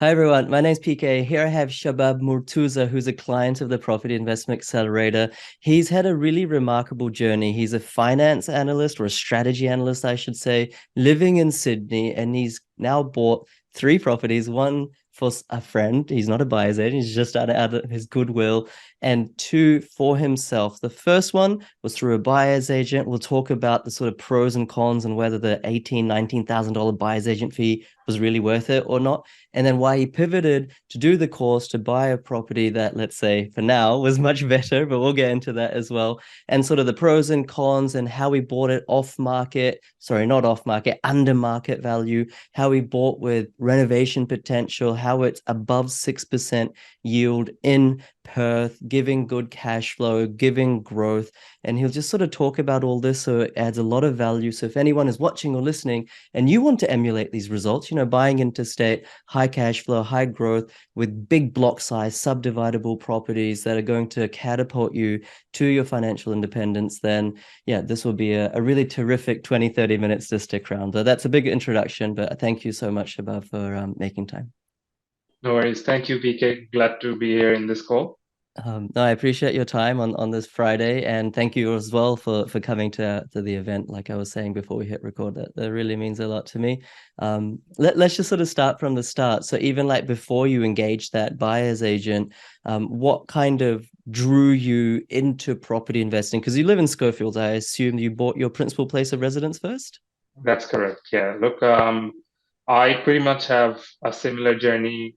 Hi everyone, my name's PK. Here I have Shabab Mortuza, who's a client of the Property Investment Accelerator. He's had a really remarkable journey. He's a finance analyst or a strategy analyst, I should say, living in Sydney, and he's now bought three properties, one for a friend. He's not a buyer's agent, he's just out of his goodwill, and two for himself. The first one was through a buyer's agent. We'll talk about the sort of pros and cons and whether the $18,000, $19,000 buyer's agent fee was really worth it or not, and then why he pivoted to do the course to buy a property that, let's say, for now was much better, but we'll get into that as well. And sort of the pros and cons and how we bought it off market, sorry, not off market, under market value, how we bought with renovation potential, how it's above 6% yield in Perth, giving good cash flow, giving growth. And he'll just sort of talk about all this. So it adds a lot of value. So if anyone is watching or listening and you want to emulate these results, buying interstate, high cash flow, high growth with big block size, subdividable properties that are going to catapult you to your financial independence, then yeah, this will be a really terrific 20, 30 minutes to stick around. So that's a big introduction, but thank you so much, Shabab, for making time. No worries. Thank you, PK. Glad to be here in this call. No, I appreciate your time on this Friday, and thank you as well for coming to the event. Like I was saying before we hit record, that really means a lot to me. Let's just sort of start from the start. So even like before you engaged that buyer's agent, what kind of drew you into property investing? Because you live in Schofield, I assume you bought your principal place of residence first. That's correct. Yeah. Look, I pretty much have a similar journey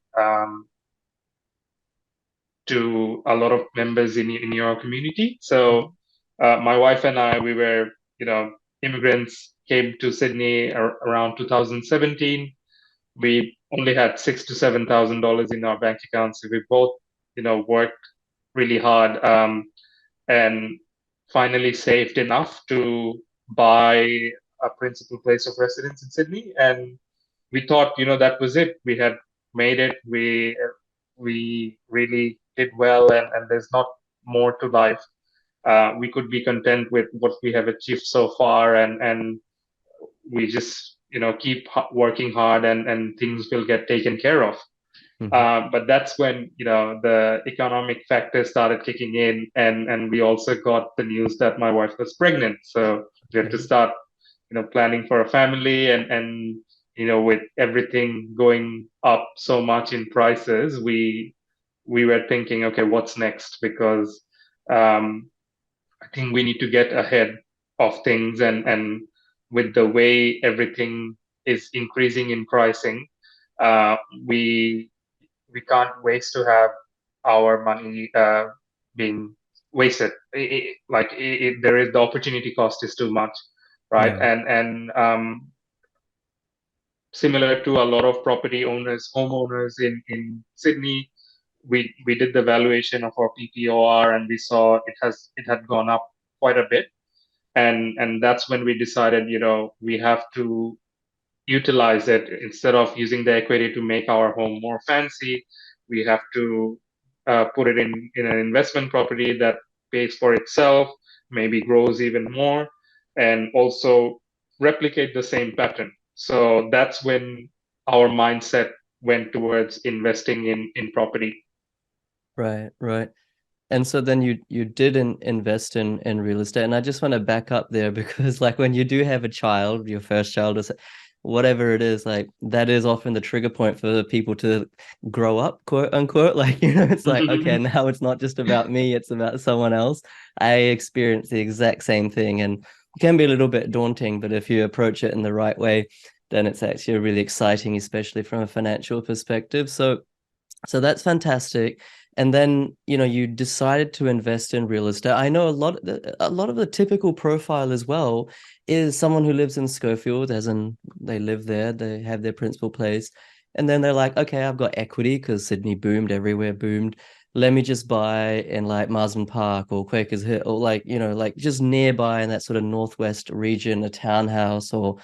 to a lot of members in your community. So, my wife and I, we were, immigrants, came to Sydney around 2017. We only had $6,000 to $7,000 in our bank accounts. So we both, worked really hard, and finally saved enough to buy a principal place of residence in Sydney. And we thought, that was it. We had made it. We really did well, and there's not more to life. We could be content with what we have achieved so far, and we just, keep working hard, and things will get taken care of. Mhm. But that's when, the economic factors started kicking in, and we also got the news that my wife was pregnant. So we had to Okay. start, planning for a family, and with everything going up so much in prices, we were thinking, okay, what's next? Because I think we need to get ahead of things, and with the way everything is increasing in pricing, uh, we we can't waste to have our money being wasted. There is the opportunity cost is too much, right? Yeah. And similar to a lot of property owners, homeowners in Sydney, we did the valuation of our PPOR, and we saw it had gone up quite a bit, and that's when we decided, we have to utilize it. Instead of using the equity to make our home more fancy, we have to put it in an investment property that pays for itself, maybe grows even more, and also replicate the same pattern. So that's when our mindset went towards investing in property. Right, right. And so then you didn't invest in real estate. And I just want to back up there because like when you do have a child, your first child is whatever it is, like that is often the trigger point for people to grow up, quote unquote. Like, it's like, okay, now it's not just about me, it's about someone else. I experienced the exact same thing and it can be a little bit daunting, but if you approach it in the right way, then it's actually really exciting, especially from a financial perspective. So that's fantastic. And then, you decided to invest in real estate. I know a lot of the typical profile as well is someone who lives in Schofield, as in they live there, they have their principal place. And then they're like, okay, I've got equity because Sydney boomed, everywhere boomed. Let me just buy in like Marsden Park or Quakers Hill, or like, like just nearby in that sort of northwest region, a townhouse or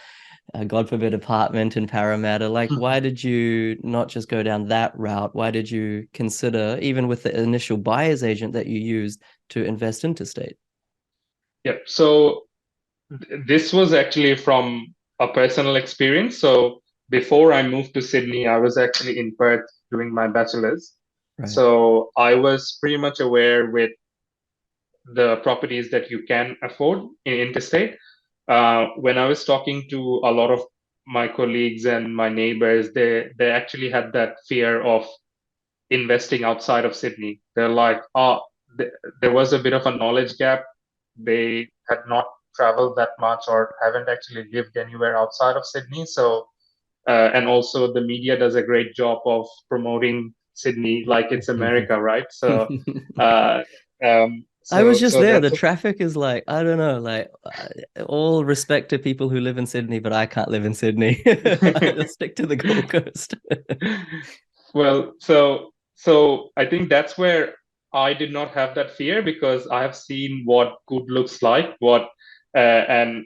God forbid, apartment in Parramatta. Like, why did you not just go down that route? Why did you consider, even with the initial buyer's agent that you used, to invest interstate? Yeah. So this was actually from a personal experience. So before I moved to Sydney, I was actually in Perth doing my bachelor's. Right. So I was pretty much aware with the properties that you can afford in interstate. When I was talking to a lot of my colleagues and my neighbors, they actually had that fear of investing outside of Sydney. They're like, oh, there was a bit of a knowledge gap. They had not traveled that much or haven't actually lived anywhere outside of Sydney. So, and also the media does a great job of promoting Sydney like it's America, right? So, uh, I was so, just so there. The that's traffic is like, I don't know, like all respect to people who live in Sydney, but I can't live in Sydney. I'll stick to the Gold Coast. Well, so I think that's where I did not have that fear because I have seen what good looks like, what and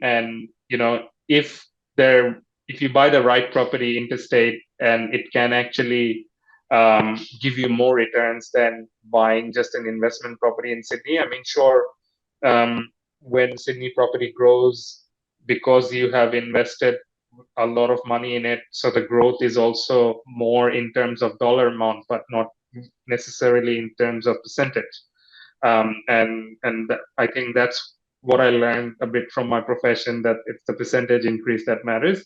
if if you buy the right property interstate and it can actually give you more returns than buying just an investment property in Sydney. I mean, sure, when Sydney property grows because you have invested a lot of money in it. So the growth is also more in terms of dollar amount, but not necessarily in terms of percentage. And I think that's what I learned a bit from my profession, that it's the percentage increase that matters.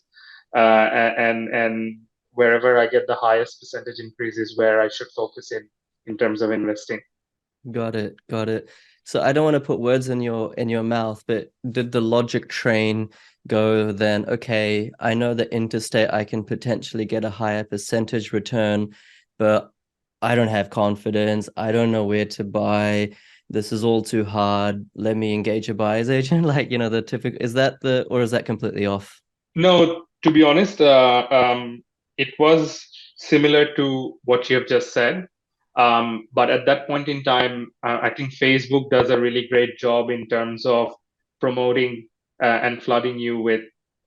And wherever I get the highest percentage increase is where I should focus in terms of investing. Got it. Got it. So I don't want to put words in your mouth, but did the logic train go then, okay, I know that interstate I can potentially get a higher percentage return, but I don't have confidence. I don't know where to buy. This is all too hard. Let me engage a buyer's agent. Like, the typical, is that or is that completely off? No, to be honest, it was similar to what you have just said. But at that point in time, I think Facebook does a really great job in terms of promoting and flooding you with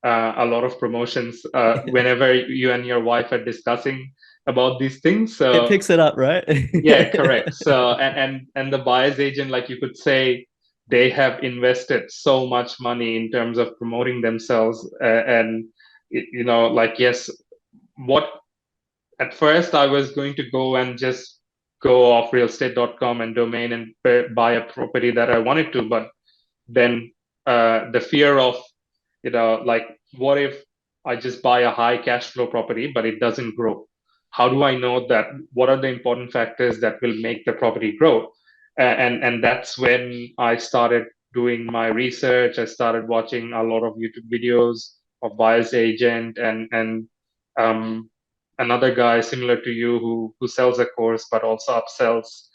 a lot of promotions whenever you and your wife are discussing about these things. It So picks it up, right? yeah, correct. So and the buyer's agent, like you could say, they have invested so much money in terms of promoting themselves, and like yes, what at first I was going to go and just go off realestate.com and domain and buy a property that I wanted to, but then the fear of like what if I just buy a high cash flow property but it doesn't grow? How do I know that? What are the important factors that will make the property grow? And that's when I started doing my research. I started watching a lot of YouTube videos of buyer's agent and um, another guy similar to you who sells a course but also upsells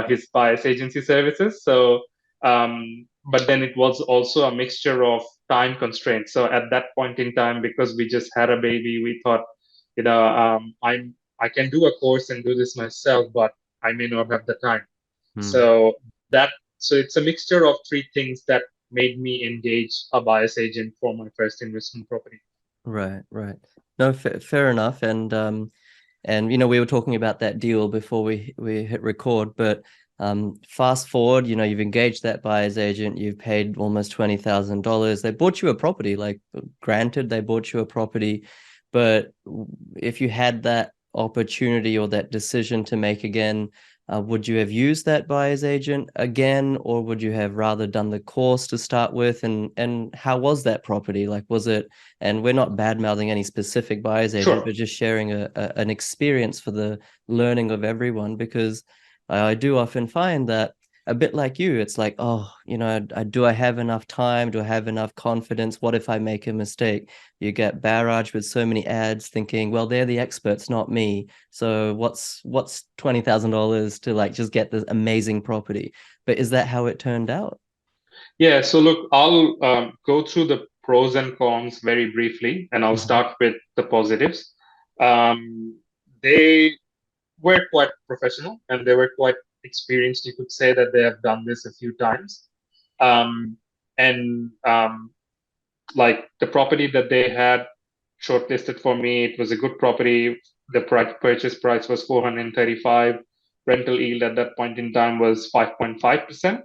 his buyer's agency services. So but then it was also a mixture of time constraints. So at that point in time, because we just had a baby, we thought, I can do a course and do this myself, but I may not have the time. Hmm. So that so it's a mixture of three things that made me engage a buyer's agent for my first investment property. Right, right. No, fair enough. And we were talking about that deal before we hit record, but fast forward, you've engaged that buyer's agent, you've paid almost $20,000. They bought you a property, like granted, they bought you a property, but if you had that opportunity or that decision to make again, would you have used that buyer's agent again, or would you have rather done the course to start with? And how was that property? Like, was it, and we're not bad mouthing any specific buyer's agent, Sure. but just sharing an experience for the learning of everyone, because I do often find that a bit like you, it's like, oh, do I have enough time? Do I have enough confidence? What if I make a mistake? You get barraged with so many ads thinking, well, they're the experts, not me. So what's $20,000 to like just get this amazing property? But is that how it turned out? Yeah, so look, I'll go through the pros and cons very briefly, and I'll Mhm. start with the positives. They were quite professional and they were quite experienced. You could say that they have done this a few times. Um, and like the property that they had shortlisted for me, it was a good property. The purchase price was 435. Rental yield at that point in time was 5.5%.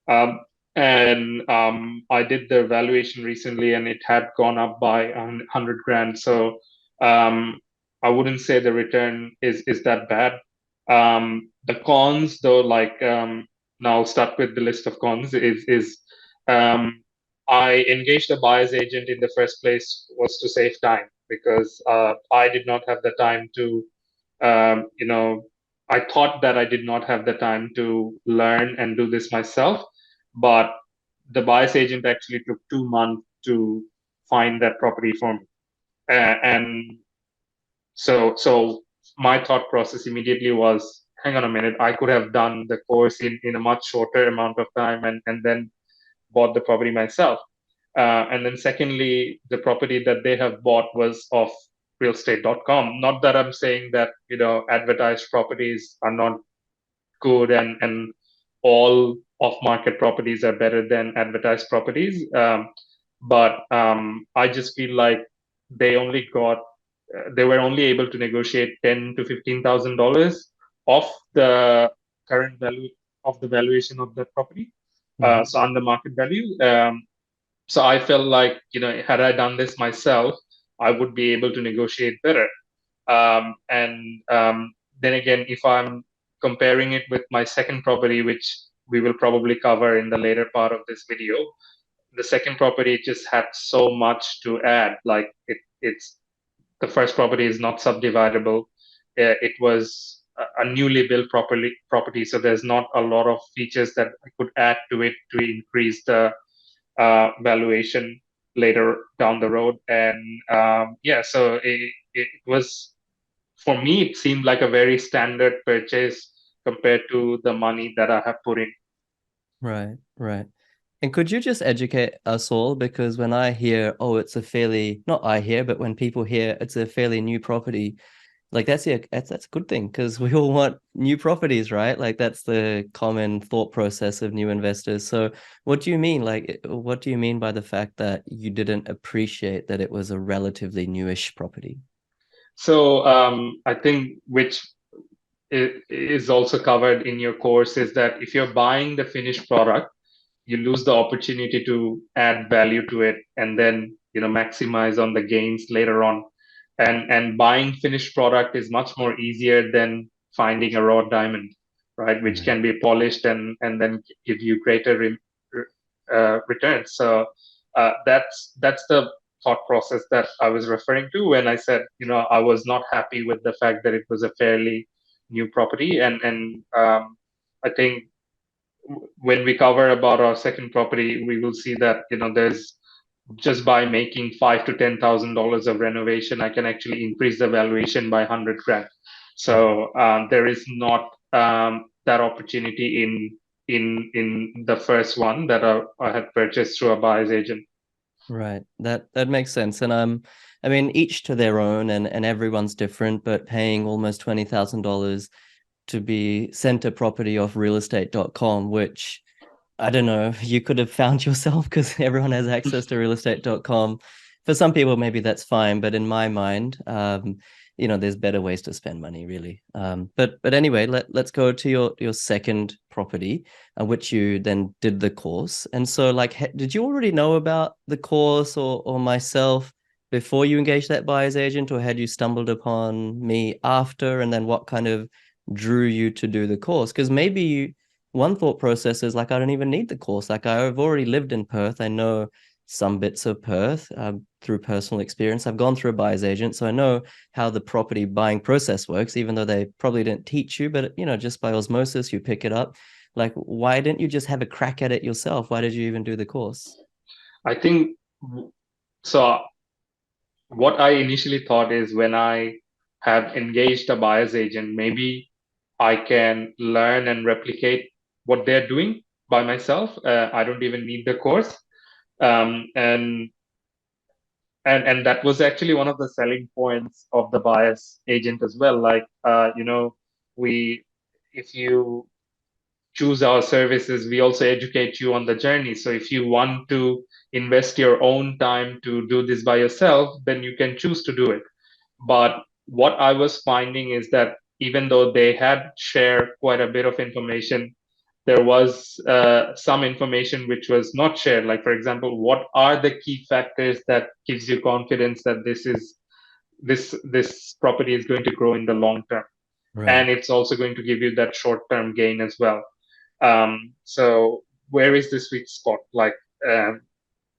Um, And I did the valuation recently, and it had gone up by 100 grand. So um, I wouldn't say the return is that bad. The cons, though, like now I'll start with the list of cons. Is I engaged a buyer's agent in the first place was to save time, because I did not have the time to, you know, I thought that I did not have the time to learn and do this myself, but the buyer's agent actually took 2 months to find that property for me. And so my thought process immediately was, hang on a minute, I could have done the course in a much shorter amount of time, and then bought the property myself. And then secondly, the property that they have bought was of realestate.com. Not that I'm saying that, advertised properties are not good, and all off market properties are better than advertised properties. But I just feel like they only got they were only able to negotiate $10,000 to $15,000 of the current value of the valuation of that property, Mhm. so under market value. So I felt like, had I done this myself, I would be able to negotiate better. And then again, if I'm comparing it with my second property, which we will probably cover in the later part of this video, the second property just had so much to add. Like it's the first property is not subdividable. It was a newly built property, so there's not a lot of features that I could add to it to increase the valuation later down the road. And yeah, so it was, for me, it seemed like a very standard purchase compared to the money that I have put in. Right, right. And could you just educate us all? Because when I hear, oh, it's a fairly, not I hear, but when people hear it's a fairly new property, like that's a good thing, because we all want new properties, right? Like that's the common thought process of new investors. So what do you mean? Like, what do you mean by the fact that you didn't appreciate that it was a relatively newish property? So I think, which is also covered in your course, is that if you're buying the finished product, you lose the opportunity to add value to it, and then maximize on the gains later on. And buying finished product is much more easier than finding a raw diamond, right, which Right. can be polished and then give you greater returns. So that's the thought process that I was referring to when I said, I was not happy with the fact that it was a fairly new property. And I think when we cover about our second property, we will see that, there's, just by making $5,000 to $10,000 of renovation, I can actually increase the valuation by 100 grand. Right. So there is not that opportunity in the first one that I had purchased through a buyer's agent. Right. That makes sense. And I mean, each to their own, and everyone's different, but paying almost $20,000 to be sent a property off realestate.com, which I don't know, you could have found yourself, because everyone has access to realestate.com. For some people, maybe that's fine, but in my mind, there's better ways to spend money, really. But anyway, let's go to your second property, which you then did the course. And so, like, did you already know about the course or myself before you engaged that buyer's agent, or had you stumbled upon me after? And then what kind of drew you to do the course? Because maybe one thought process is like, I don't even need the course. Like, I've already lived in Perth. I know some bits of Perth through personal experience. I've gone through a buyer's agent, so I know how the property buying process works, even though they probably didn't teach you, but just by osmosis, you pick it up. Like, why didn't you just have a crack at it yourself? Why did you even do the course? I think so. What I initially thought is, when I have engaged a buyer's agent, maybe I can learn and replicate what they're doing by myself. I don't even need the course. Um, and and and that was actually one of the selling points of the buyer's agent as well. Like, we, if you choose our services, we also educate you on the journey. So if you want to invest your own time to do this by yourself, then you can choose to do it. But what I was finding is that even though they had shared quite a bit of information, there was some information which was not shared. Like, for example, what are the key factors that gives you confidence that this property is going to grow in the long term, Right. and it's also going to give you that short term gain as well. So where is the sweet spot? Like,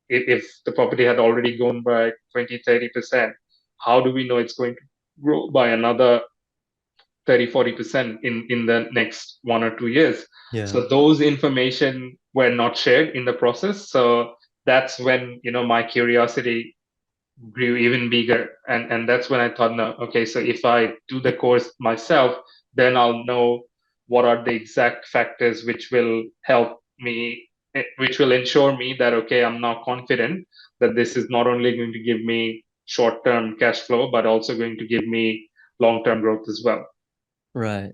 if the property had already grown by 20-30%, how do we know it's going to grow by another 30-40% in the next 1 or 2 years? Yeah. So those information were not shared in the process. So that's when, my curiosity grew even bigger. And that's when I thought, no, okay, so if I do the course myself, then I'll know what are the exact factors which will help me, which will ensure me that, okay, I'm now confident that this is not only going to give me short-term cash flow, but also going to give me long-term growth as well. Right.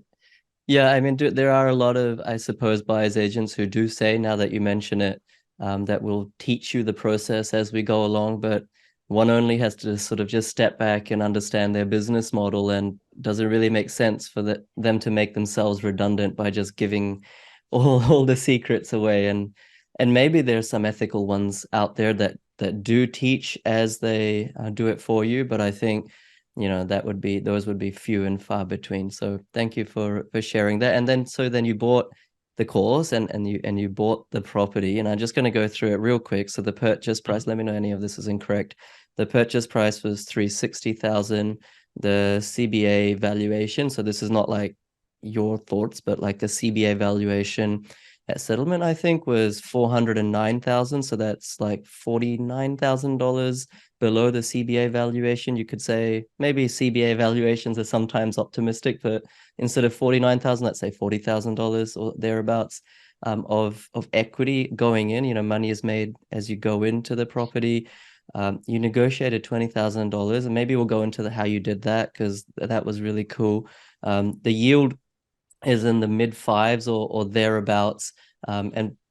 Yeah, I mean, there are a lot of, I suppose, buyer's agents who do say, now that you mention it, that will teach you the process as we go along, but one only has to sort of just step back and understand their business model, and doesn't really make sense for them to make themselves redundant by just giving all the secrets away. And maybe there's some ethical ones out there that do teach as they do it for you, but I think those would be few and far between. So thank you for sharing that. And then you bought the course, and you bought the property, and I'm just going to go through it real quick. So the purchase price, let me know any of this is incorrect. The purchase price was 360,000. The CBA valuation, so this is not like your thoughts, but like the CBA valuation at settlement, I think, was 409,000. So that's like $49,000 below the CBA valuation. You could say maybe CBA valuations are sometimes optimistic, but instead of 49,000, let's say $40,000 or thereabouts of equity going in. Money is made as you go into the property. You negotiated $20,000, and maybe we'll go into how you did that, because that was really cool. The yield is in the mid fives or thereabouts,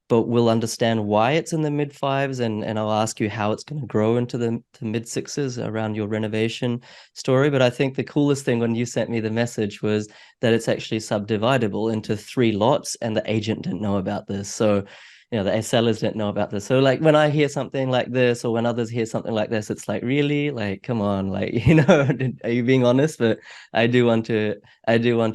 but we'll understand why it's in the mid fives, and I'll ask you how it's going to grow into the mid sixes around your renovation story. But I think the coolest thing when you sent me the message was that it's actually subdividable into 3 lots, and the agent didn't know about this. So the sellers didn't know about this. So like when I hear something like this, or when others hear something like this, it's like, really, like, come on, like, are you being honest? But I do want to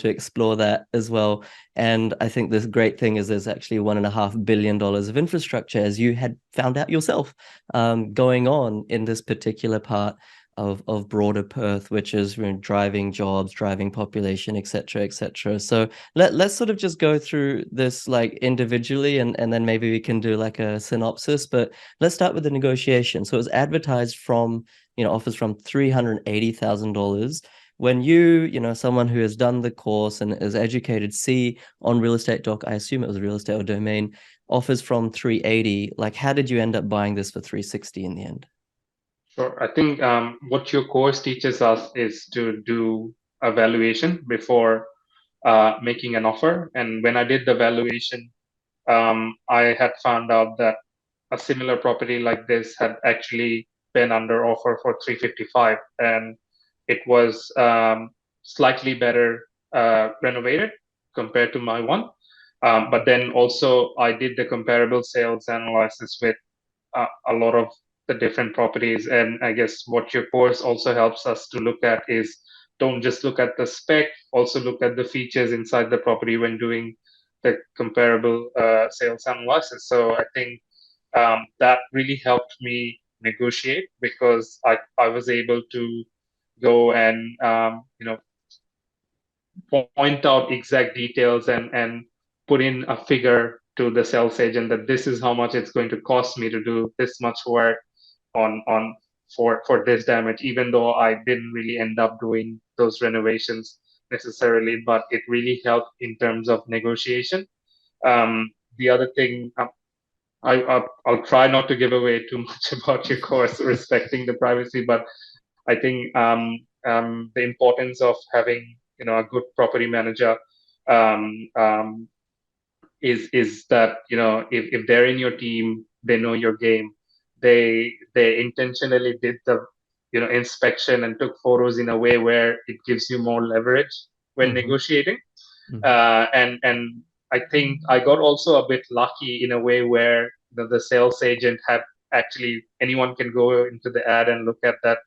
explore that as well. And I think this great thing is there's actually $1.5 billion of infrastructure, as you had found out yourself, going on in this particular part of broader Perth, which is driving jobs, driving population, etc., etc. So let's sort of just go through this like individually, and then maybe we can do like a synopsis. But let's start with the negotiation. So it was advertised from, offers from $380,000. When someone who has done the course and is educated, see on Real Estate Doc, I assume it was Real Estate or Domain, offers from 380. Like, how did you end up buying this for 360 in the end? Sure. I think what your course teaches us is to do a valuation before making an offer. And when I did the valuation, I had found out that a similar property like this had actually been under offer for 355, and it was slightly better renovated compared to my one. But then also I did the comparable sales analysis with a lot of the different properties. And I guess what your course also helps us to look at is, don't just look at the spec, also look at the features inside the property when doing the comparable sales analysis. So I think that really helped me negotiate, because I was able to go and point out exact details and put in a figure to the sales agent that this is how much it's going to cost me to do this much work on for this damage, even though I didn't really end up doing those renovations necessarily, but it really helped in terms of negotiation. The other thing, I'll try not to give away too much about your course, respecting the privacy, but I think the importance of having a good property manager um, um, is that if they're in your team, they know your game. They intentionally did the inspection and took photos in a way where it gives you more leverage when Mm-hmm. negotiating. Mm-hmm. And I think I got also a bit lucky in a way where the sales agent had actually, anyone can go into the ad and look at that.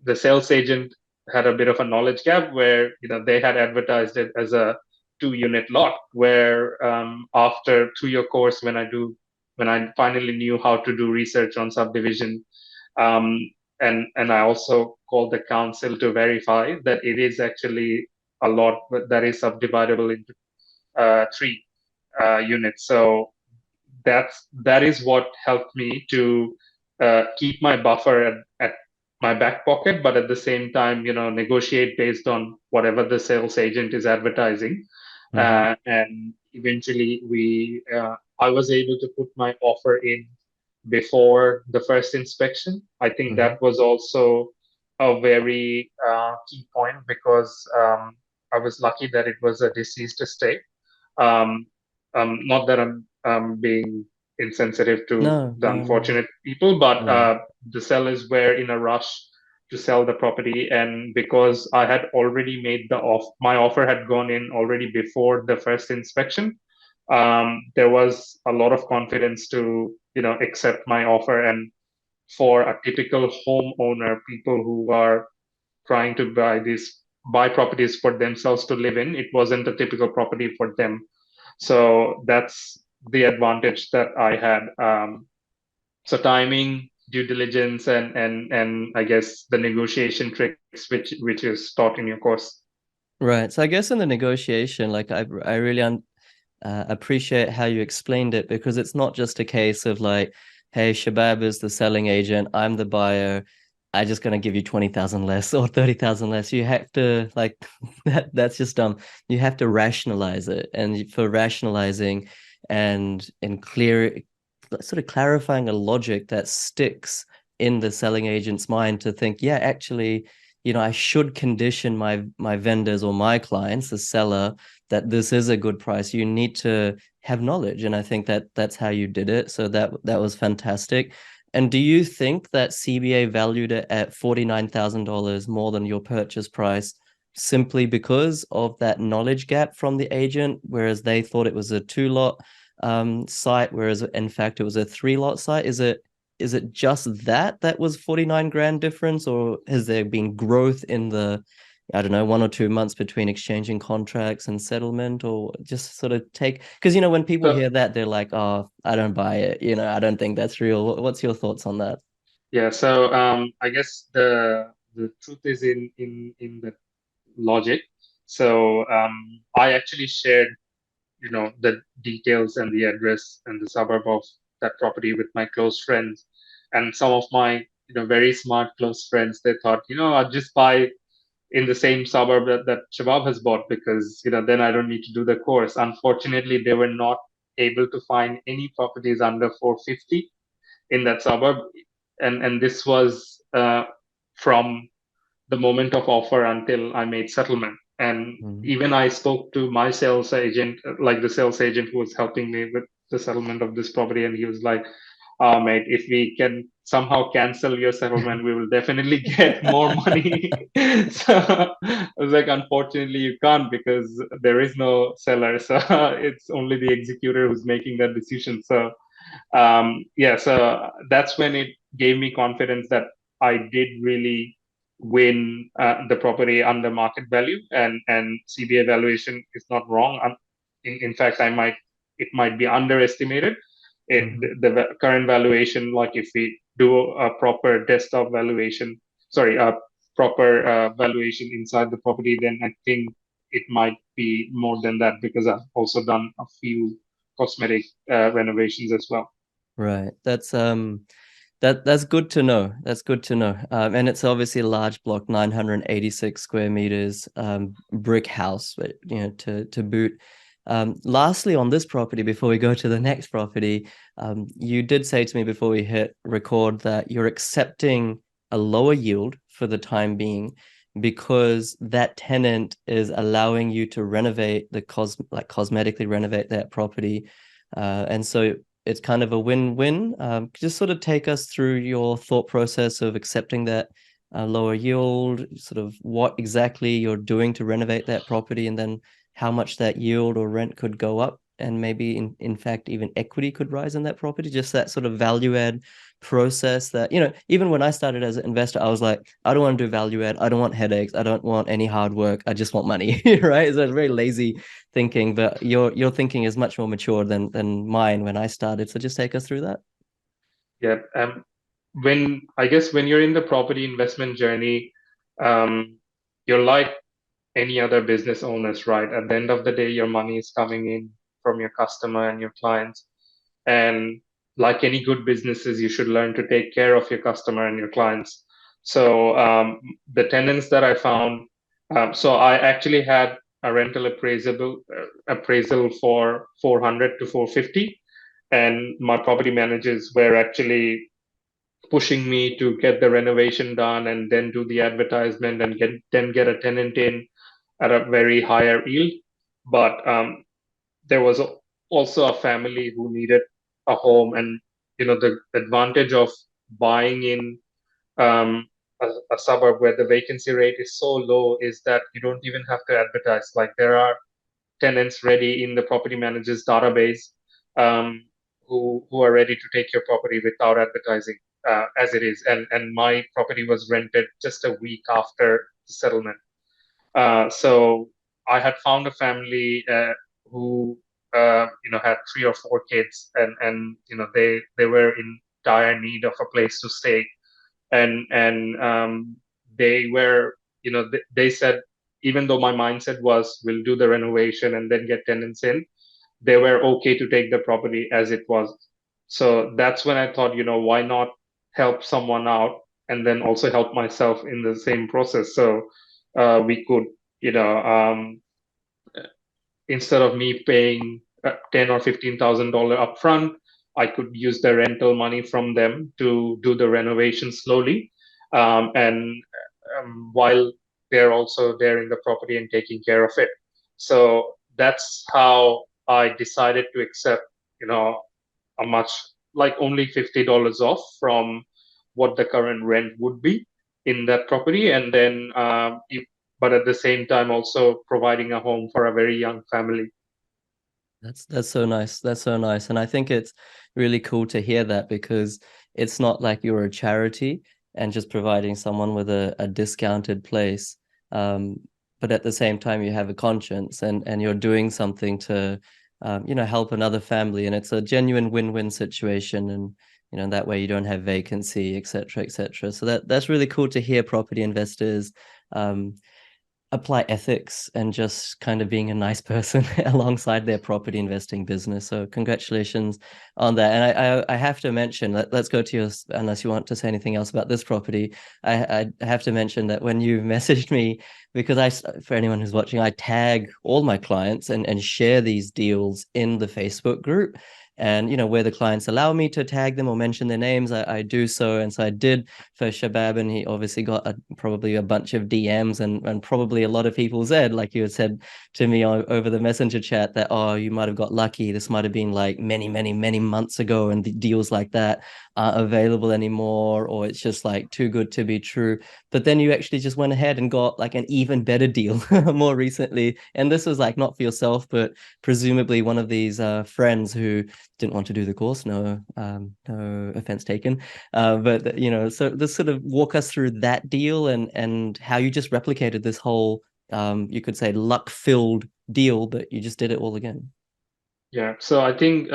The sales agent had a bit of a knowledge gap where they had advertised it as a 2 unit lot, where after 2 year course, when I finally knew how to do research on subdivision, um, and I also called the council to verify that it is actually a lot that is subdividable into 3 units. So that is what helped me to keep my buffer at my back pocket, but at the same time, negotiate based on whatever the sales agent is advertising. Mm-hmm. And eventually, I was able to put my offer in before the first inspection. I think Mm-hmm. that was also a very key point, because I was lucky that it was a deceased estate. Um, Not that I'm being insensitive to No, the no, no. unfortunate people, but Yeah. the sellers were in a rush to sell the property, and because I had already made my offer had gone in already before the first inspection. There was a lot of confidence to accept my offer. And for a typical homeowner, people who are trying to buy properties for themselves to live in, it wasn't a typical property for them. So that's the advantage that I had. So timing, due diligence, and I guess the negotiation tricks which is taught in your course. Right. So I guess in the negotiation, like I really appreciate how you explained it, because it's not just a case of like, hey, Shabab is the selling agent, I'm the buyer. I just gonna give you 20,000 less or 30,000 less. You have to like that's just you have to rationalize it. And for rationalizing and clear sort of clarifying a logic that sticks in the selling agent's mind to think, yeah, actually, I should condition my vendors or my clients, the seller, that this is a good price. You need to have knowledge, and I think that that's how you did it. So that was fantastic. And do you think that CBA valued it at $49,000 more than your purchase price simply because of that knowledge gap from the agent, whereas they thought it was a two-lot site, whereas in fact it was a three-lot site? Is it just that was 49 grand difference, or has there been growth in the, I don't know, 1 or 2 months between exchanging contracts and settlement? Or just sort of take, because when people So hear that, they're like, oh, I don't buy it, I don't think that's real. What's your thoughts on that? yeah, so I guess the truth is in the logic. So I actually shared the details and the address and the suburb of that property with my close friends, and some of my very smart close friends, they thought, I'll just buy in the same suburb that Shabab has bought, because then I don't need to do the course. Unfortunately, they were not able to find any properties under 450 in that suburb, and this was from the moment of offer until I made settlement. And Mhm. even I spoke to my sales agent, like the sales agent who was helping me with the settlement of this property, and he was like, mate, if we can somehow cancel your settlement, we will definitely get more money. So I was like, unfortunately, you can't, because there is no seller. So it's only the executor who's making that decision. So yeah, so that's when it gave me confidence that I did really win the property under market value, and CBA valuation is not wrong. In fact, it might be underestimated. Mhm. The current valuation, like if we do a proper desktop valuation, sorry, a proper valuation inside the property, then I think it might be more than that, because I've also done a few cosmetic renovations as well. Right. That's good to know. That's good to know. And it's obviously a large block, 986 square meters, brick house, but to boot. Lastly, on this property, before we go to the next property, you did say to me before we hit record that you're accepting a lower yield for the time being because that tenant is allowing you to renovate cosmetically renovate that property. And so it's kind of a win-win. Just sort of take us through your thought process of accepting that lower yield, sort of what exactly you're doing to renovate that property, and then how much that yield or rent could go up, and maybe in fact even equity could rise in that property. Just that sort of value add process that, even when I started as an investor, I was like, I don't want to do value add, I don't want headaches, I don't want any hard work, I just want money. Right? So it's very lazy thinking, but your thinking is much more mature than mine when I started. So just take us through that. Yeah. When I guess when you're in the property investment journey, you're like any other business owners, right? At the end of the day, your money is coming in from your customer and your clients. And like any good businesses, you should learn to take care of your customer and your clients. So the tenants that I found, so I actually had a rental appraisal for 400 to 450, and my property managers were actually pushing me to get the renovation done and then do the advertisement and get a tenant in at a very higher yield. But there was also a family who needed a home, and the advantage of buying in a suburb where the vacancy rate is so low is that you don't even have to advertise. Like, there are tenants ready in the property manager's database, um, who are ready to take your property without advertising, as it is. And my property was rented just a week after the settlement. So I had found a family who had 3 or 4 kids, and they were in dire need of a place to stay, and they were they said, even though my mindset was we'll do the renovation and then get tenants in, they were okay to take the property as it was. So that's when I thought, why not help someone out and then also help myself in the same process. So we could, instead of me paying ten or $15,000 upfront, I could use the rental money from them to do the renovation slowly, and while they're also there in the property and taking care of it. So that's how I decided to accept, a much, like, only $50 off from what the current rent would be in that property, and then but at the same time also providing a home for a very young family. That's so nice. That's so nice. And I think it's really cool to hear that, because it's not like you're a charity and just providing someone with a discounted place. Um, but at the same time, you have a conscience, and you're doing something to, help another family. And it's a genuine win-win situation. And, that way you don't have vacancy, et cetera, et cetera. So that's really cool to hear property investors um, apply ethics and just kind of being a nice person alongside their property investing business. So congratulations on that. And I have to mention, let's go to yours, unless you want to say anything else about this property. I have to mention that when you messaged me, because for anyone who's watching, I tag all my clients and share these deals in the Facebook group. And where the clients allow me to tag them or mention their names, I do so. And so I did for Shabab, and he obviously got probably a bunch of DMs, and probably a lot of people said, like you had said to me over the messenger chat, that, oh, you might have got lucky, this might have been like many many many months ago, and the deals like that aren't available anymore, or it's just like too good to be true. But then you actually just went ahead and got like an even better deal more recently, and this was like not for yourself, but presumably one of these friends who didn't want to do the course. No offense taken. But so this sort of walk us through that deal, and how you just replicated this whole, you could say, luck-filled deal, but you just did it all again. Yeah. So I think,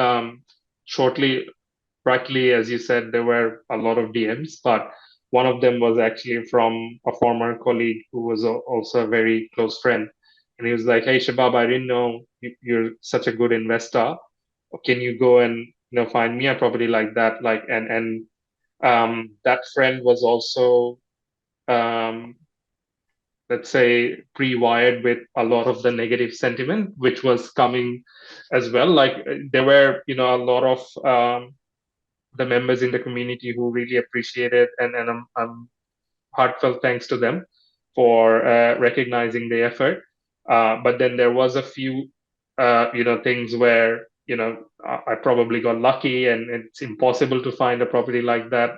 shortly, rightly, as you said, there were a lot of DMs, but one of them was actually from a former colleague who was also a very close friend. And he was like, "Hey, Shabab, I didn't know you're such a good investor. Can you go and find me a property like that?" Like, and that friend was also, um, let's say, pre-wired with a lot of the negative sentiment which was coming as well. Like, there were a lot of the members in the community who really appreciated, and I'm heartfelt thanks to them for recognizing the effort. But then there was a few things where I probably got lucky, and it's impossible to find a property like that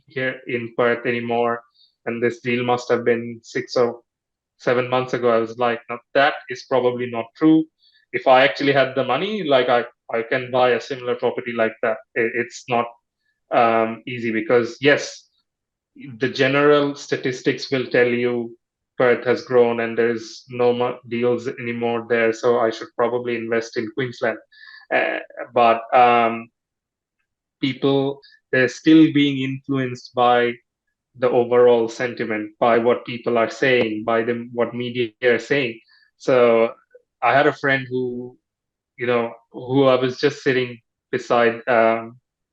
here in Perth anymore. And this deal must have been 7 months ago, I was like, no, that is probably not true. If I actually had the money, like I can buy a similar property like that. It's not easy because yes, the general statistics will tell you Perth has grown and there's no deals anymore there, so I should probably invest in Queensland. Uh, but people, they're still being influenced by the overall sentiment, by what people are saying, by what media are saying. So I had a friend who I was just sitting beside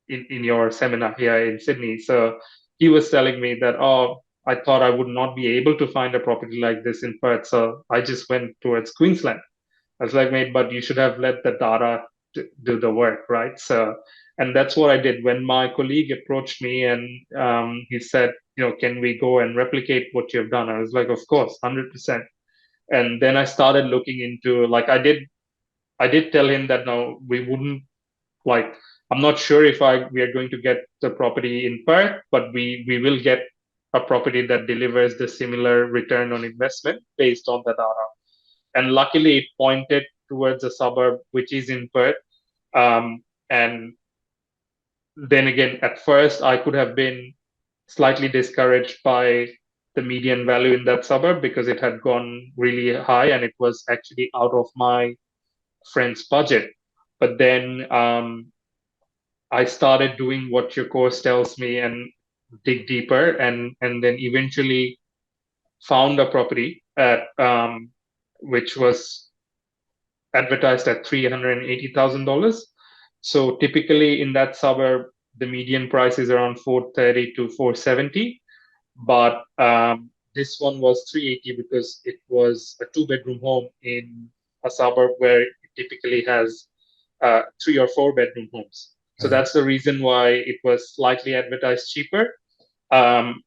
in your seminar here in Sydney. So he was telling me that, oh, I thought I would not be able to find a property like this in Perth. So I just went towards Queensland. I was like, mate, but you should have let the data do the work, right? So, and that's what I did. When my colleague approached me and he said, can we go and replicate what you've done? I was like, of course, 100%. And then I started looking into, like, I did tell him that no, we wouldn't, like, I'm not sure if we are going to get the property in Perth, but we will get a property that delivers the similar return on investment based on the data. And luckily, it pointed towards a suburb which is in Perth. And then again, at first, I could have been slightly discouraged by the median value in that suburb because it had gone really high and it was actually out of my friend's budget. But then I started doing what your course tells me and dig deeper, and then eventually found a property at which was advertised at $380,000. So typically in that suburb, the median price is around 430 to 470, but this one was 380 because it was a two-bedroom home in a suburb where it typically has 3 or 4 bedroom homes. So that's the reason why it was slightly advertised cheaper. Um,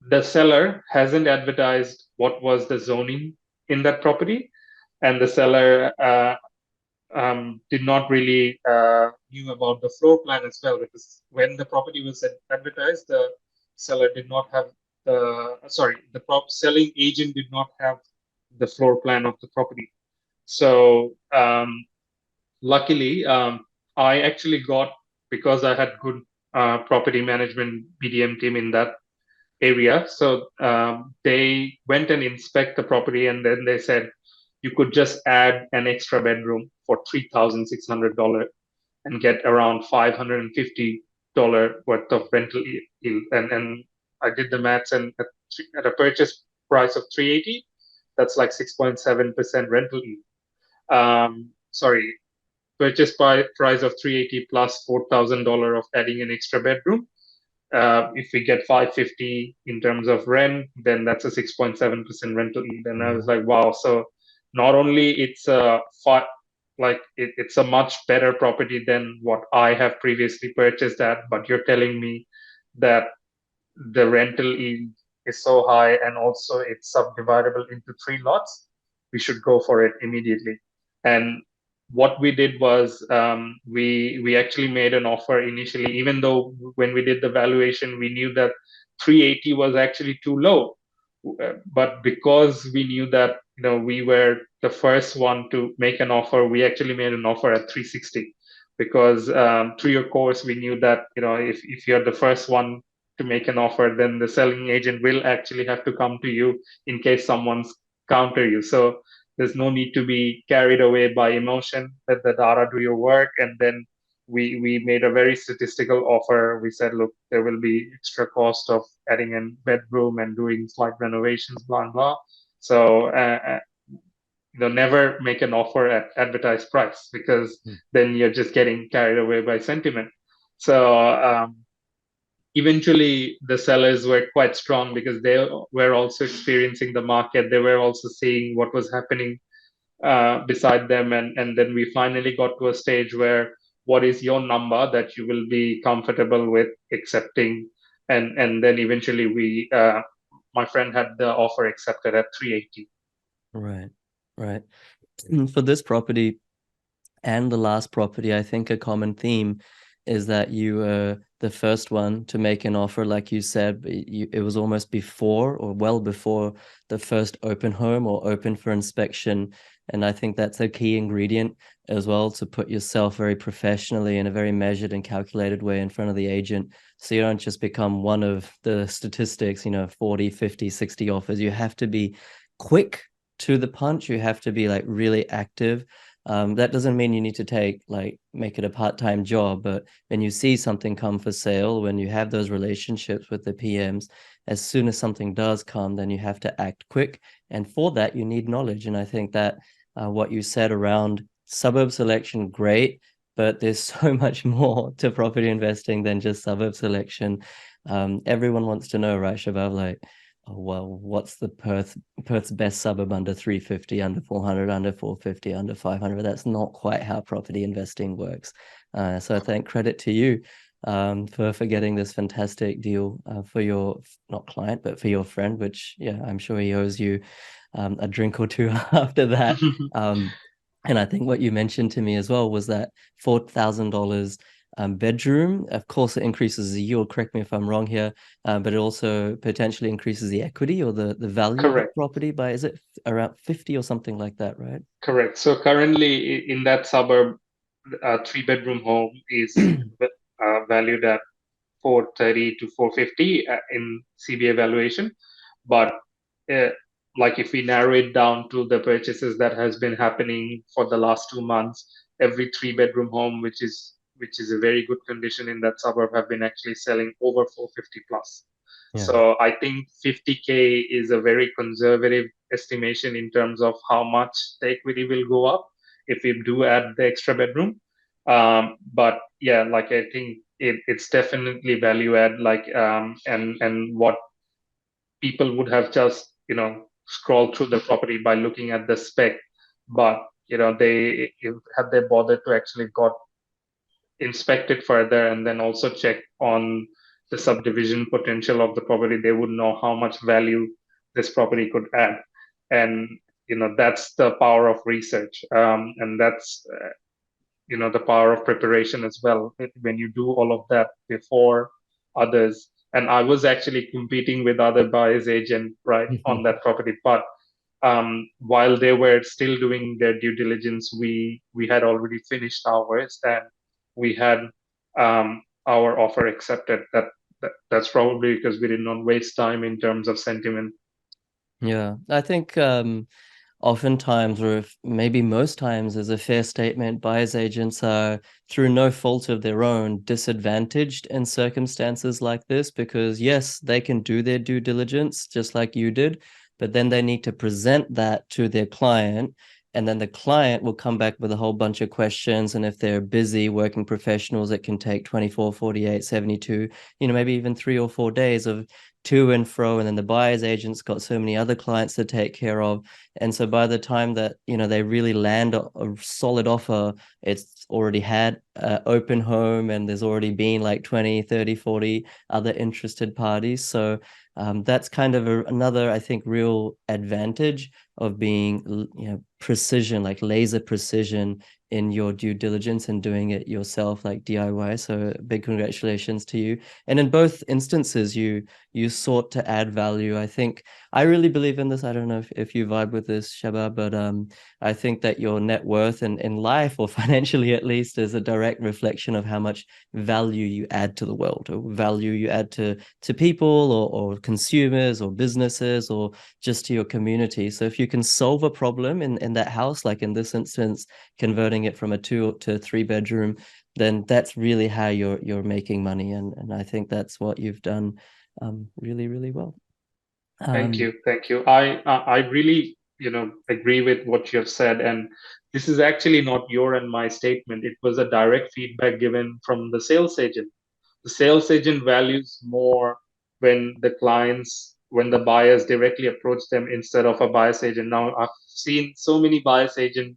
the seller hasn't advertised what was the zoning in that property, and the seller did not really knew about the floor plan as well, because when the property was advertised, the seller did not have the selling agent did not have the floor plan of the property. So luckily, I actually got, because I had good property management BDM team in that area. So they went and inspect the property, and then they said you could just add an extra bedroom for $3,600 and get around $550 worth of rental yield. And I did the maths, and at a purchase price of 380, that's like 6.7% rental yield. Sorry, purchase price of 380 plus $4,000 of adding an extra bedroom. If we get 550 in terms of rent, then that's a 6.7% rental yield. And I was like, wow. So not only it's it's a much better property than what I have previously purchased at, but you're telling me that the rental yield is so high and also it's subdividable into 3 lots. We should go for it immediately. And what we did was we actually made an offer initially, even though when we did the valuation, we knew that 380 was actually too low. But because we knew that we were the first one to make an offer, we actually made an offer at 360, because through your course we knew that if you're the first one to make an offer, then the selling agent will actually have to come to you in case someone's counter you. So there's no need to be carried away by emotion. Let the data do your work. And then we made a very statistical offer. We said, look, there will be extra cost of adding a bedroom and doing slight renovations, blah blah. So never make an offer at advertised price, because then you're just getting carried away by sentiment. So eventually the sellers were quite strong because they were also experiencing the market. They were also seeing what was happening beside them. And then we finally got to a stage where, what is your number that you will be comfortable with accepting? And then eventually my friend had the offer accepted at 380. Right. For this property and the last property, I think a common theme is that you were the first one to make an offer, like you said. It was almost before or well before the first open home or open for inspection. And I think that's a key ingredient as well, to put yourself very professionally in a very measured and calculated way in front of the agent. So you don't just become one of the statistics, 40, 50, 60 offers. You have to be quick to the punch. You have to be like really active. That doesn't mean you need to make it a part-time job, but when you see something come for sale, when you have those relationships with the PMs, as soon as something does come, then you have to act quick. And for that, you need knowledge. And I think that what you said around suburb selection, great, but there's so much more to property investing than just suburb selection. Everyone wants to know, right, Shabab? Like, oh, well, what's the Perth's best suburb under 350, under 400, under 450, under 500? That's not quite how property investing works. So I thank credit to you for getting this fantastic deal for your, not client, but for your friend, which, yeah, I'm sure he owes you a drink or two after that. And I think what you mentioned to me as well was that $4,000 bedroom. Of course, it increases the yield. Correct me if I'm wrong here, but it also potentially increases the equity or the value of the Correct. property by, is it around 50 or something like that, right? Correct. So currently in that suburb, a three-bedroom home is valued at 430 to 450 in CBA valuation. But uh, like if we narrow it down to the purchases that has been happening for the last 2 months, every three-bedroom home, which is a very good condition in that suburb, have been actually selling over 450 plus. Yeah. So I think 50K is a very conservative estimation in terms of how much the equity will go up if we do add the extra bedroom. But yeah, like I think it's definitely value add, and what people would have just scrolled through the property by looking at the spec, but they had they bothered to actually got inspect it further and then also check on the subdivision potential of the property, they would know how much value this property could add. And that's the power of research, and that's the power of preparation as well. When you do all of that before others, and I was actually competing with other buyers agent right on that property, but while they were still doing their due diligence, we had already finished ours, and we had our offer accepted. That's probably because we did not waste time in terms of sentiment. Yeah, I think oftentimes, or if maybe most times, is a fair statement, buyers agents are, through no fault of their own, disadvantaged in circumstances like this because, yes, they can do their due diligence just like you did, but then they need to present that to their client. And then the client will come back with a whole bunch of questions. And if they're busy working professionals, it can take 24, 48, 72, maybe even 3 or 4 days of to and fro. And then the buyer's agent's got so many other clients to take care of. And so by the time that, they really land a solid offer, it's already had open home and there's already been like 20, 30, 40 other interested parties. So that's kind of another, I think, real advantage of being, precision, like laser precision in your due diligence and doing it yourself, like DIY. So big congratulations to you. And in both instances, you sought to add value. I think I really believe in this. I don't know if you vibe with this, Shabab, but I think that your net worth in life, or financially at least, is a direct reflection of how much value you add to the world, or value you add to people, or consumers, or businesses, or just to your community. So if you can solve a problem in that house, like in this instance, converting it from a 2 to 3 bedroom, then that's really how you're making money. And I think that's what you've done really, really well. Thank you, thank you. I really agree with what you have said, and this is actually not your and my statement. It was a direct feedback given from the sales agent. The sales agent values more when the buyers directly approach them instead of a buyer's agent. Now, I've seen so many buyer's agent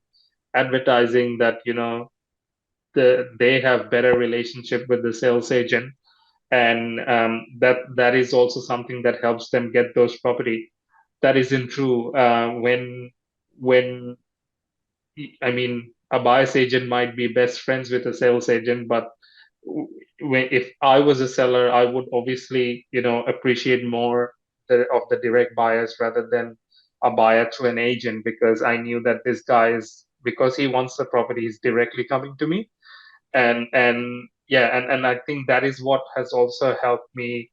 advertising that they have better relationship with the sales agent, and that is also something that helps them get those property. That isn't true. When I mean, a buyer's agent might be best friends with a sales agent, but if I was a seller, I would obviously, appreciate more of the direct buyers rather than a buyer through an agent, because I knew that this guy is, because he wants the property, he's directly coming to me. And yeah, and I think that is what has also helped me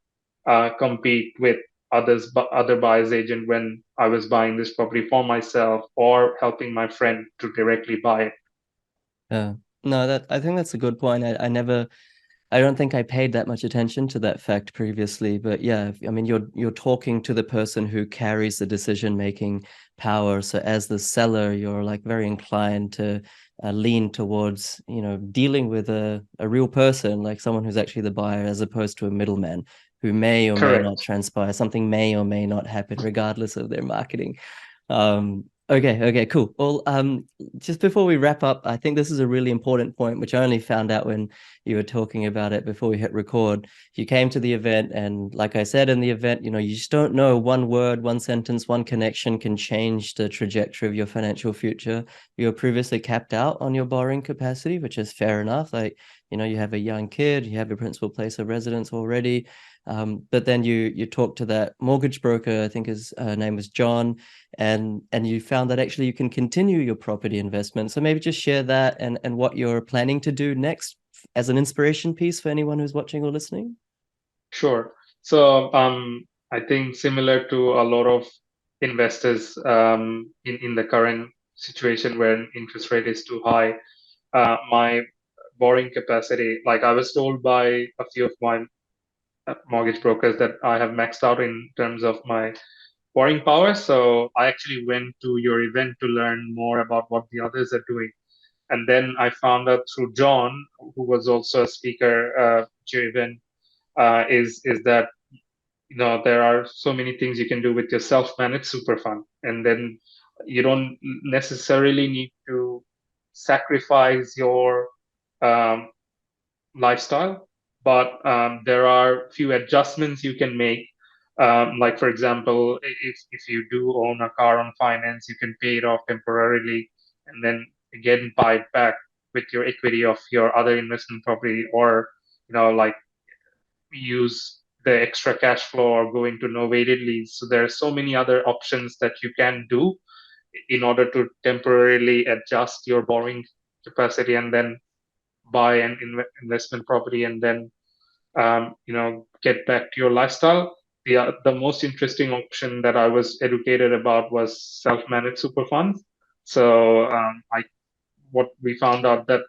compete with other buyers agent when I was buying this property for myself or helping my friend to directly buy it. Yeah. No, that I think that's a good point. I don't think I paid that much attention to that fact previously, but yeah, I mean, you're talking to the person who carries the decision-making power. So as the seller, you're like very inclined to lean towards, dealing with a real person, like someone who's actually the buyer, as opposed to a middleman who may or may not Correct. transpire. Something may or may not happen, regardless of their marketing. Okay, cool. Well, just before we wrap up, I think this is a really important point, which I only found out when you were talking about it before we hit record. You came to the event, and like I said in the event, you just don't know, one word, one sentence, one connection can change the trajectory of your financial future. You were previously capped out on your borrowing capacity, which is fair enough. Like, you have a young kid, you have a principal place of residence already. But then you talked to that mortgage broker, I think his name was John, and you found that actually you can continue your property investment. So maybe just share that and what you're planning to do next as an inspiration piece for anyone who's watching or listening. Sure. So I think similar to a lot of investors in the current situation where interest rate is too high, my borrowing capacity, like I was told by a few of my mortgage brokers that I have maxed out in terms of my borrowing power. So I actually went to your event to learn more about what the others are doing. And then I found out through John, who was also a speaker at your event, is that there are so many things you can do with your self-managed super fund, and then you don't necessarily need to sacrifice your um, lifestyle, but there are few adjustments you can make. Like for example, if you do own a car on finance, you can pay it off temporarily and then again buy it back with your equity of your other investment property, or like use the extra cash flow or go into novated lease. So there are so many other options that you can do in order to temporarily adjust your borrowing capacity and then buy an investment property and then get back to your lifestyle. The most interesting option that I was educated about was self-managed super funds. So I what we found out that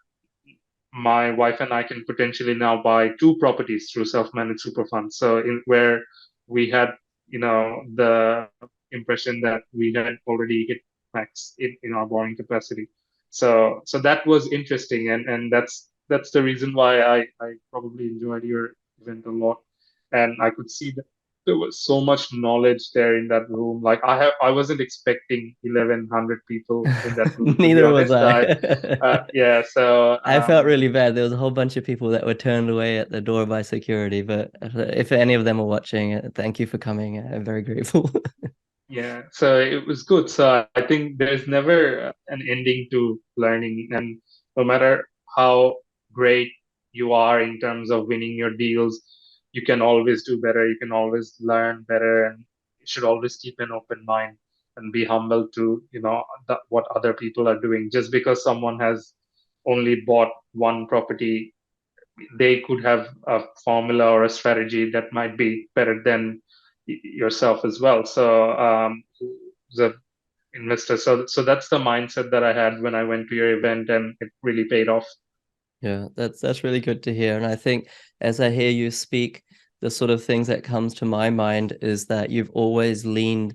my wife and I can potentially now buy two properties through self-managed super funds. So in where we had, the impression that we had already hit max in our borrowing capacity. So that was interesting, and that's the reason why I probably enjoyed your event a lot, and I could see that there was so much knowledge there in that room. Like I wasn't expecting 1,100 people in that room, to be Neither was honest. I. Yeah, so I felt really bad. There was a whole bunch of people that were turned away at the door by security, but if any of them are watching, thank you for coming. I'm very grateful. yeah, so it was good. So I think there's never an ending to learning, and no matter how great you are in terms of winning your deals, you can always do better. You can always learn better, and you should always keep an open mind and be humble to what other people are doing. Just because someone has only bought one property, they could have a formula or a strategy that might be better than yourself as well. So the investor. So that's the mindset that I had when I went to your event, and it really paid off. Yeah, that's really good to hear. And I think as I hear you speak, the sort of things that comes to my mind is that you've always leaned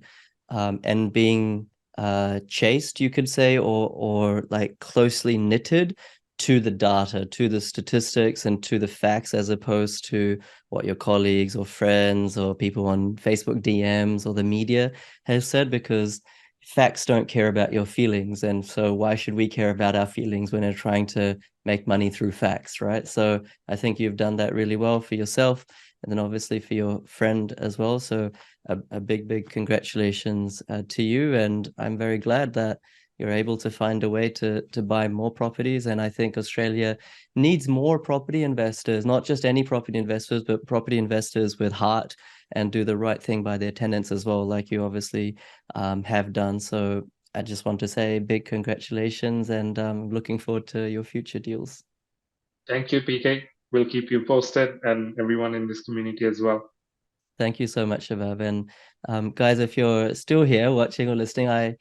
and being chased, you could say, or like closely knitted to the data, to the statistics and to the facts, as opposed to what your colleagues or friends or people on Facebook DMs or the media have said, because facts don't care about your feelings. And so why should we care about our feelings when they're trying to make money through facts, right? So I think you've done that really well for yourself, and then obviously for your friend as well. So a big congratulations to you. And I'm very glad that you're able to find a way to buy more properties. And I think Australia needs more property investors, not just any property investors, but property investors with heart and do the right thing by their tenants as well, like you obviously have done. So I just want to say big congratulations, and looking forward to your future deals. Thank you, PK. We'll keep you posted and everyone in this community as well. Thank you so much, Shabab. And guys, if you're still here watching or listening, I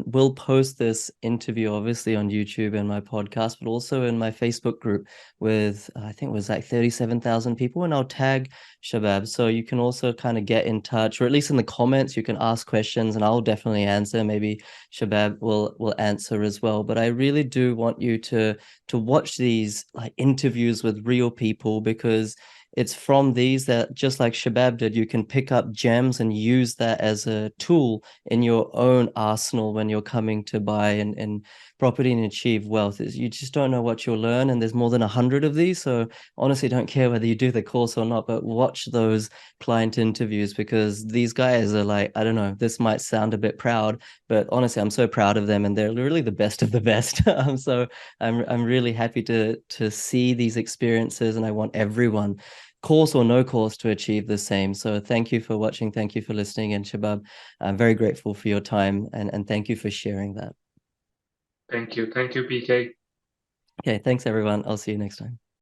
will post this interview obviously on YouTube and my podcast, but also in my Facebook group with, I think it was like 37,000 people. And I'll tag Shabab. So you can also kind of get in touch, or at least in the comments, you can ask questions and I'll definitely answer. Maybe Shabab will answer as well. But I really do want you to watch these like interviews with real people, because it's from these that, just like Shabab did, you can pick up gems and use that as a tool in your own arsenal when you're coming to buy and property and achieve wealth. You just don't know what you'll learn, and there's more than 100 of these. So honestly, don't care whether you do the course or not, but watch those client interviews, because these guys are like, I don't know, this might sound a bit proud, but honestly, I'm so proud of them, and they're really the best of the best. So I'm really happy to see these experiences, and I want everyone, course or no course, to achieve the same. So thank you for watching. Thank you for listening. And Shabab, I'm very grateful for your time, and thank you for sharing that. Thank you. Thank you, PK. Okay, thanks everyone. I'll see you next time.